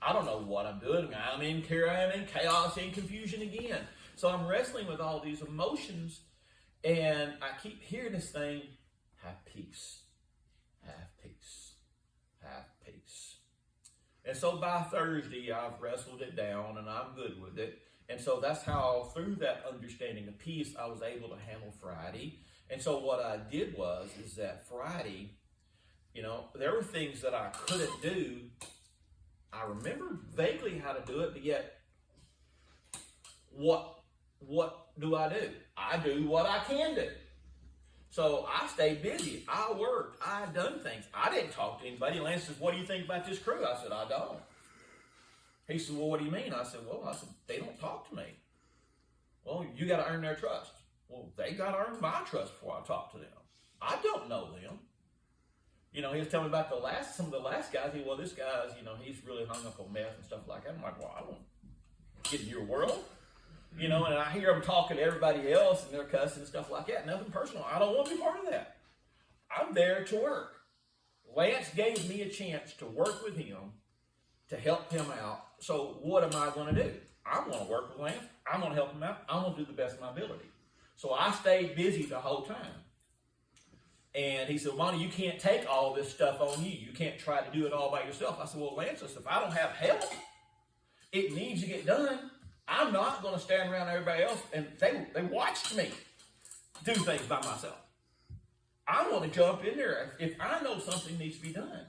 I don't know what I'm doing. I'm in chaos and confusion again. So I'm wrestling with all these emotions, and I keep hearing this thing, have peace, have peace, have peace. And so by Thursday, I've wrestled it down, and I'm good with it. And so that's how, through that understanding of peace, I was able to handle Friday. And so what I did is that Friday, there were things that I couldn't do. I remember vaguely how to do it, but yet, what do? I do what I can do. So I stayed busy. I worked. I done things. I didn't talk to anybody. Lance says, what do you think about this crew? I said, I don't. He said, well, what do you mean? I said, they don't talk to me. Well, you got to earn their trust. Well, they got to earn my trust before I talk to them. I don't know them. He was telling me about some of the last guys. This guy's, he's really hung up on meth and stuff like that. I'm like, well, I don't get in your world. And I hear them talking to everybody else and they're cussing and stuff like that. Nothing personal. I don't want to be part of that. I'm there to work. Lance gave me a chance to work with him, to help him out. So what am I going to do? I'm going to work with Lance. I'm going to help him out. I'm going to do the best of my ability. So I stayed busy the whole time. And he said, Monty, you can't take all this stuff on you. You can't try to do it all by yourself. I said, well, Lance, if I don't have help, it needs to get done. I'm not going to stand around everybody else. And they watched me do things by myself. I want to jump in there. If I know something needs to be done,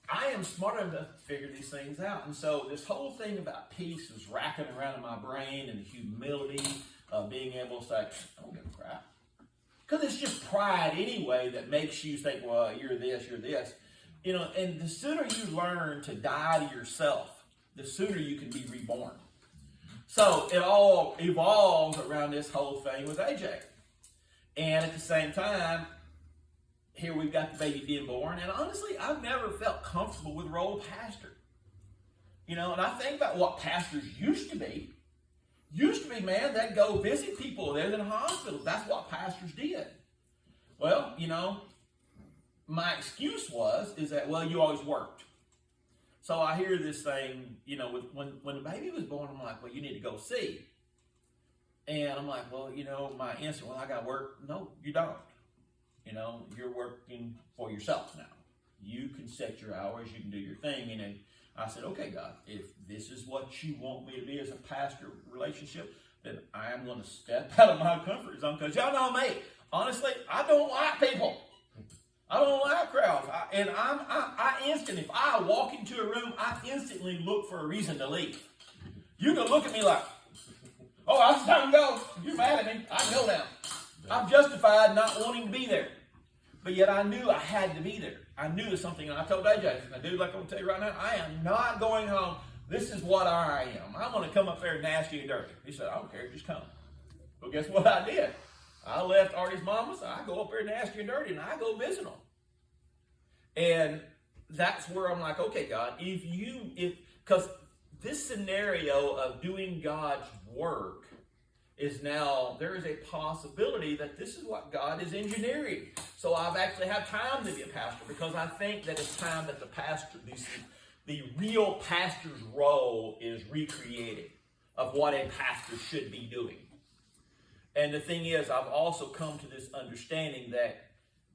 I am smart enough to figure these things out. And so this whole thing about peace was racking around in my brain, and the humility of being able to say, I don't give a crap. Because it's just pride anyway that makes you think, well, you're this. And the sooner you learn to die to yourself, the sooner you can be reborn. So it all evolves around this whole thing with AJ. And at the same time, here we've got the baby being born. And honestly, I've never felt comfortable with the role of pastor. And I think about what pastors used to be. Man, they'd go visit people. They're in the hospital. That's what pastors did. Well, my excuse is that, you always worked. So I hear this thing, when the baby was born, I'm like, well, you need to go see. And I'm like, well, my answer, I got to work. No, you don't. You're working for yourself now. You can set your hours. You can do your thing. And I said, okay, God, if this is what you want me to be as a pastor relationship, then I am going to step out of my comfort zone. Because y'all know me. Honestly, I don't like people. I don't like crowds. If I walk into a room, I instantly look for a reason to leave. You can look at me like, oh, it's time to go. You're mad at me. I know now. I'm justified not wanting to be there. But yet I knew I had to be there. I knew there's something, and I told AJ, dude, like I'm going to tell you right now, I am not going home. This is what I am. I'm going to come up there nasty and dirty. He said, I don't care, just come. Well, guess what I did? I left Artie's mama's. I go up there nasty and dirty, and I go visit them. And that's where I'm like, okay, God, because this scenario of doing God's work is now, there is a possibility that this is what God is engineering. So I've actually had time to be a pastor, because I think that it's time that the real pastor's role is recreated of what a pastor should be doing. And the thing is, I've also come to this understanding that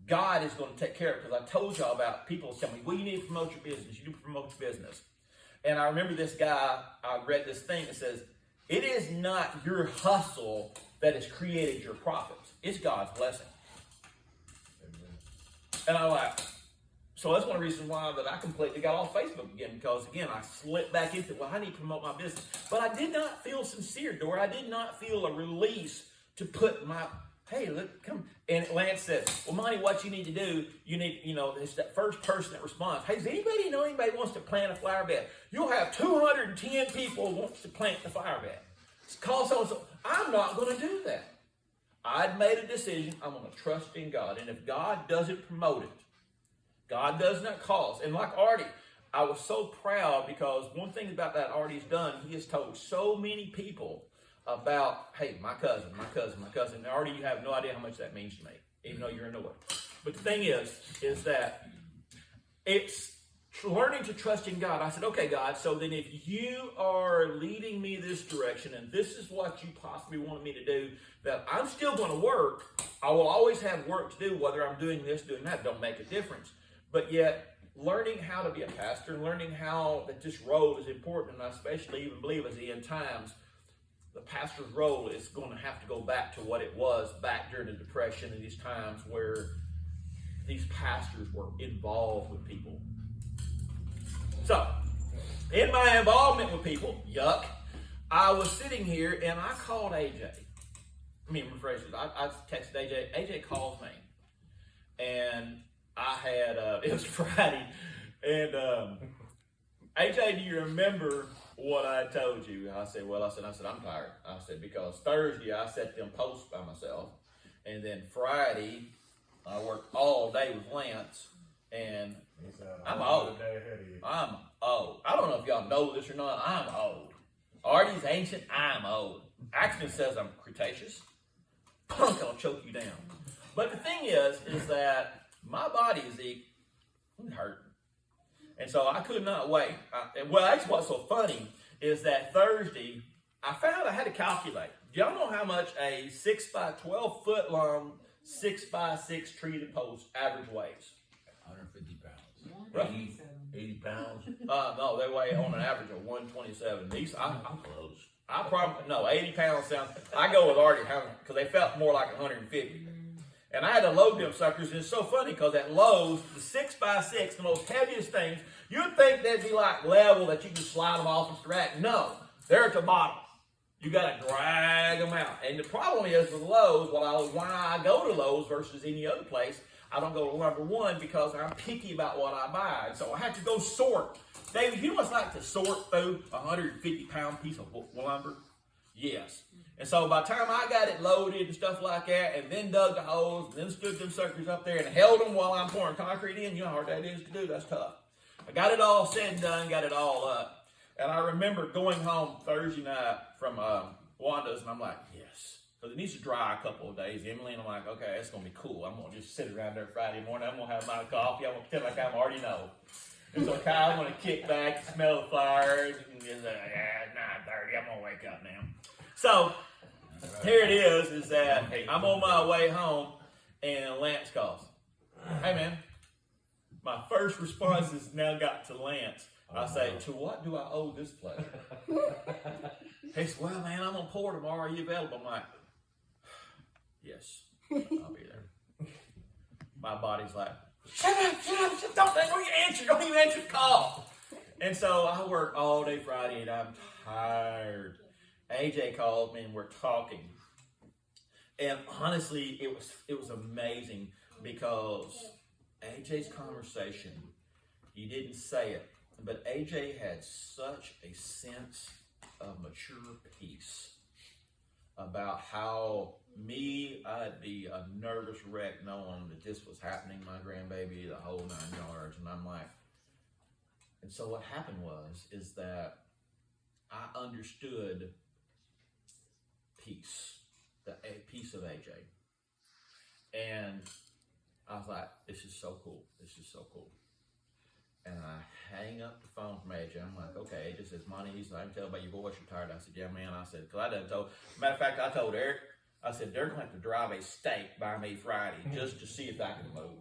God is going to take care of it, because I told y'all about people telling me, well, you need to promote your business. You need to promote your business. And I remember this guy, I read this thing that says, it is not your hustle that has created your profits. It's God's blessing. And I'm like, so that's one of the reasons why that I completely got off Facebook again, because again, I slipped back into, I need to promote my business. But I did not feel sincere, Dora. I did not feel a release to put hey, look, come. And Lance said, well, Monty, what you need to do, it's that first person that responds. Hey, does anybody know anybody wants to plant a flower bed? You'll have 210 people wants to plant the flower bed. Call so-and-so. I'm not going to do that. I'd made a decision. I'm going to trust in God. And if God doesn't promote it, God does not cause. And like Artie, I was so proud, because one thing about that Artie's done, he has told so many people about, hey, my cousin. And Artie, you have no idea how much that means to me, even though you're annoyed. But the thing is that it's learning to trust in God. I said, okay, God, so then if you are leading me this direction and this is what you possibly wanted me to do, that I'm still going to work. I will always have work to do, whether I'm doing this, doing that, don't make a difference. But yet, learning how to be a pastor and learning how that this role is important, and I especially even believe as the end times, the pastor's role is going to have to go back to what it was back during the Depression and these times where these pastors were involved with people. So, in my involvement with people, yuck, I was sitting here and I called AJ. I texted AJ. AJ calls me. And I had, it was Friday. And AJ, do you remember what I told you? I said, I'm tired. I said, because Thursday I set them posts by myself. And then Friday, I worked all day with Lance. And I'm old. I'm old. I don't know if y'all know this or not. I'm old. Artie's ancient. I'm old. Accident says I'm Cretaceous. Punk, I'll choke you down. But the thing is that my body is hurting. And so I could not wait. Actually what's so funny is that Thursday, I found I had to calculate. Do y'all know how much a 6 by 12 foot long 6 by 6 treated post average weighs? 150 pounds. Right. 80 pounds. No, they weigh on an average of 127. These, I'm close. 80 pounds sounds, I go with Artie, because they felt more like 150. And I had to load them suckers, and it's so funny, because at Lowe's, the 6 by 6 the most heaviest things, you'd think they'd be like level, that you can slide them off the rack. No, they're at the bottom. You got to drag them out. And the problem is with Lowe's, why I go to Lowe's versus any other place, I don't go to Lumber One because I'm picky about what I buy. And so I have to go sort. David, you must like to sort through a 150-pound piece of lumber? Yes. And so by the time I got it loaded and stuff like that, and then dug the holes, and then stood them suckers up there and held them while I'm pouring concrete in, you know how hard that is to do. That's tough. I got it all said and done, got it all up. And I remember going home Thursday night from Wanda's, and I'm like, yes. Because it needs to dry a couple of days. Emily and I'm like, okay, it's going to be cool. I'm going to just sit around there Friday morning. I'm going to have my coffee. I'm going to pretend like I already know. And so Kyle's going to kick back, smell the fires, and just like, it's 9:30. I'm going to wake up now. So here it is that I'm on my way home, and Lance calls. Hey, man. My first response has now got to Lance. I say, to what do I owe this pleasure? He said, well, man, I'm going to pour tomorrow. Are you available? I'm like, yes, I'll be there. My body's like, shut up, don't even answer the call. And so I work all day Friday, and I'm tired. AJ calls me, and we're talking. And honestly, it was amazing because AJ's conversation, he didn't say it, but AJ had such a sense of mature peace about how I'd be a nervous wreck knowing that this was happening, my grandbaby, the whole 9 yards, and I'm like, and so what happened is that I understood peace, the peace of AJ, and I was like, this is so cool, and I hang up the phone from AJ. I'm like, okay. AJ says, Monty, he said, I can tell by your voice you're tired. I said, yeah, man. I said, because I done told, matter of fact, I told Eric, I said, they're going to have to drive a stake by me Friday just to see if I can move.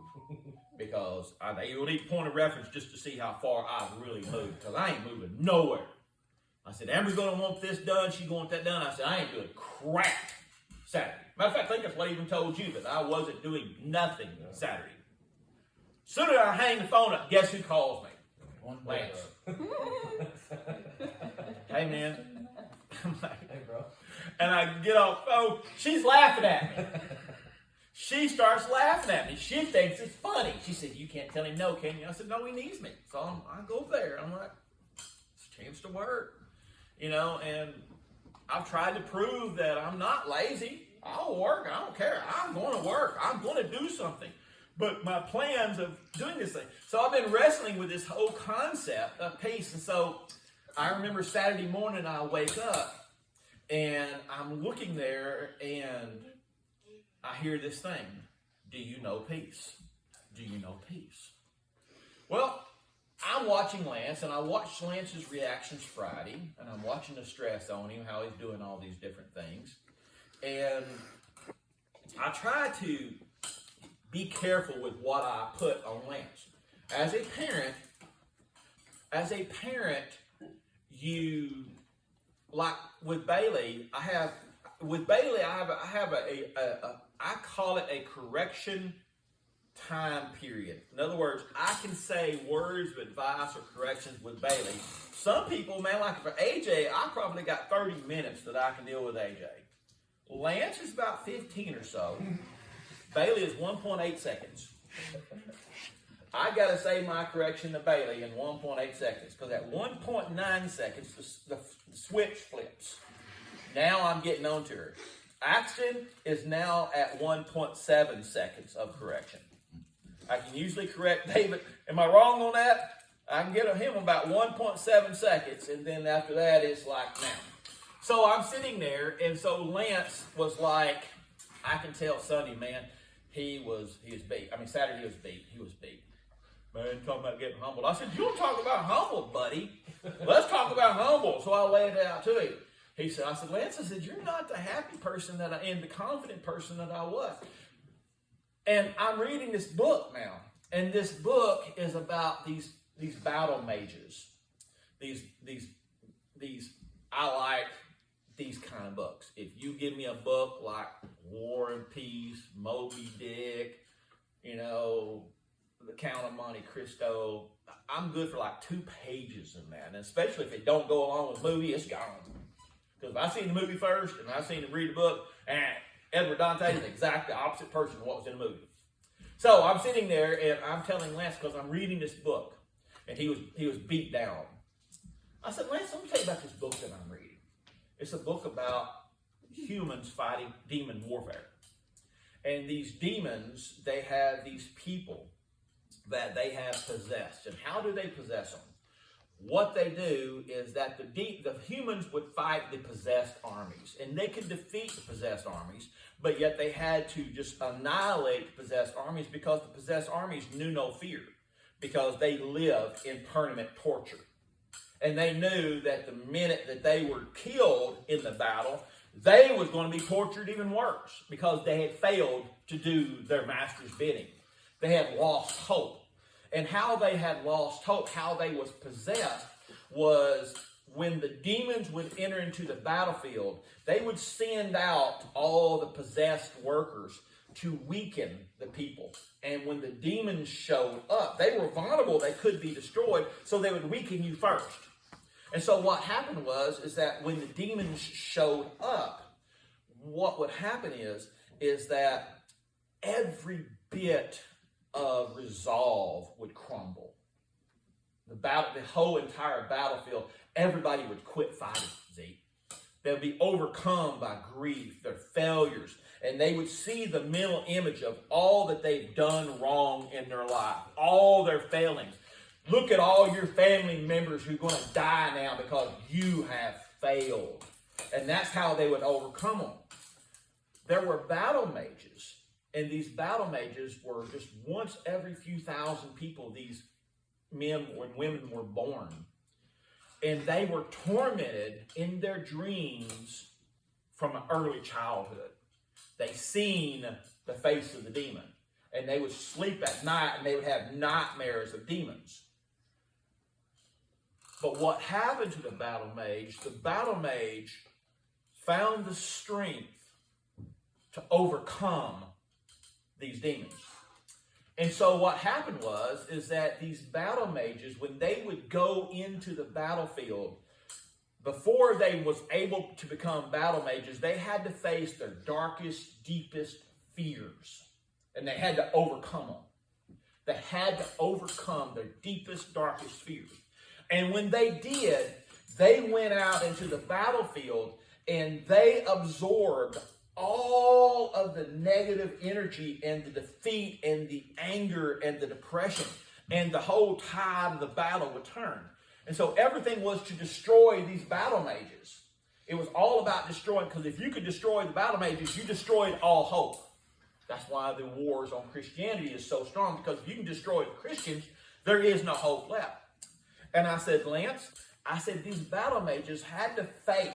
Because you'll need point of reference just to see how far I've really moved. Because I ain't moving nowhere. I said, Amber's going to want this done. She's going to want that done. I said, I ain't doing crap Saturday. Matter of fact, I think that's what I even told you, that I wasn't doing nothing Saturday. Soon as I hang the phone up, guess who calls me? Lance. Hey, man. I'm like, hey, bro. And I get off the phone. She's laughing at me. She starts laughing at me. She thinks it's funny. She said, you can't tell him no, can you? I said, no, he needs me. So I go there. I'm like, it's a chance to work. You know, and I've tried to prove that I'm not lazy. I'll work. I don't care. I'm going to work. I'm going to do something. But my plans of doing this thing. So I've been wrestling with this whole concept of peace. And so I remember Saturday morning I wake up and I'm looking there and I hear this thing. Do you know peace? Do you know peace? Well, I'm watching Lance, and I watched Lance's reactions Friday, and I'm watching the stress on him, how he's doing all these different things. And I try to be careful with what I put on Lance. As a parent, you, like with Bailey, I have I call it a correction time period. In other words, I can say words of advice or corrections with Bailey. Some people, man, like for AJ, I probably got 30 minutes that I can deal with AJ. Lance is about 15 or so. Bailey is 1.8 seconds. I got to say my correction to Bailey in 1.8 seconds, because at 1.9 seconds, the switch flips. Now I'm getting on to her. Axton is now at 1.7 seconds of correction. I can usually correct David. Am I wrong on that? I can get him about 1.7 seconds, and then after that, it's like now. So I'm sitting there, and so Lance was like, I can tell Sunday, man, he was beat. I mean, Saturday he was beat. He was beat. Man, talking about getting humbled. I said, you don't talk about humbled, buddy. Let's talk about humble. So I laid it out to him. I said, Lance, I said, you're not the happy person and the confident person that I was. And I'm reading this book now. And this book is about these battle mages. I like these kind of books. If you give me a book like War and Peace, Moby Dick, The Count of Monte Cristo, I'm good for like 2 pages in that. And especially if it don't go along with the movie, it's gone. Because if I seen the movie first and I seen him read the book, and Edward Dante is the exact opposite person of what was in the movie. So I'm sitting there and I'm telling Lance, because I'm reading this book, and he was beat down. I said, Lance, let me tell you about this book that I'm reading. It's a book about humans fighting demon warfare. And these demons, they have these people that they have possessed. And how do they possess them? What they do is that the humans would fight the possessed armies, and they could defeat the possessed armies, but yet they had to just annihilate the possessed armies, because the possessed armies knew no fear, because they lived in permanent torture. And they knew that the minute that they were killed in the battle, they was going to be tortured even worse, because they had failed to do their master's bidding. They had lost hope. And how they had lost hope, how they was possessed, was when the demons would enter into the battlefield, they would send out all the possessed workers to weaken the people. And when the demons showed up, they were vulnerable, they could be destroyed, so they would weaken you first. And so what happened is that when the demons showed up, what would happen is that every bit of resolve would crumble. The whole entire battlefield, everybody would quit fighting, Zeke. They would be overcome by grief, their failures, and they would see the mental image of all that they've done wrong in their life, all their failings. Look at all your family members who are going to die now because you have failed. And that's how they would overcome them. There were battle mages. And these battle mages were just once every few thousand people, these men and women were born. And they were tormented in their dreams from an early childhood. They seen the face of the demon. And they would sleep at night and they would have nightmares of demons. But what happened to the battle mage found the strength to overcome these demons. And so what happened is that these battle mages, when they would go into the battlefield, before they was able to become battle mages, they had to face their darkest, deepest fears. And they had to overcome them. They had to overcome their deepest, darkest fears. And when they did, they went out into the battlefield and they absorbed all of the negative energy and the defeat and the anger and the depression, and the whole tide of the battle would turn. And so everything was to destroy these battle mages. It was all about destroying, because if you could destroy the battle mages, you destroyed all hope. That's why the wars on Christianity is so strong, because if you can destroy the Christians, there is no hope left. And I said, Lance, I said, these battle mages had to fake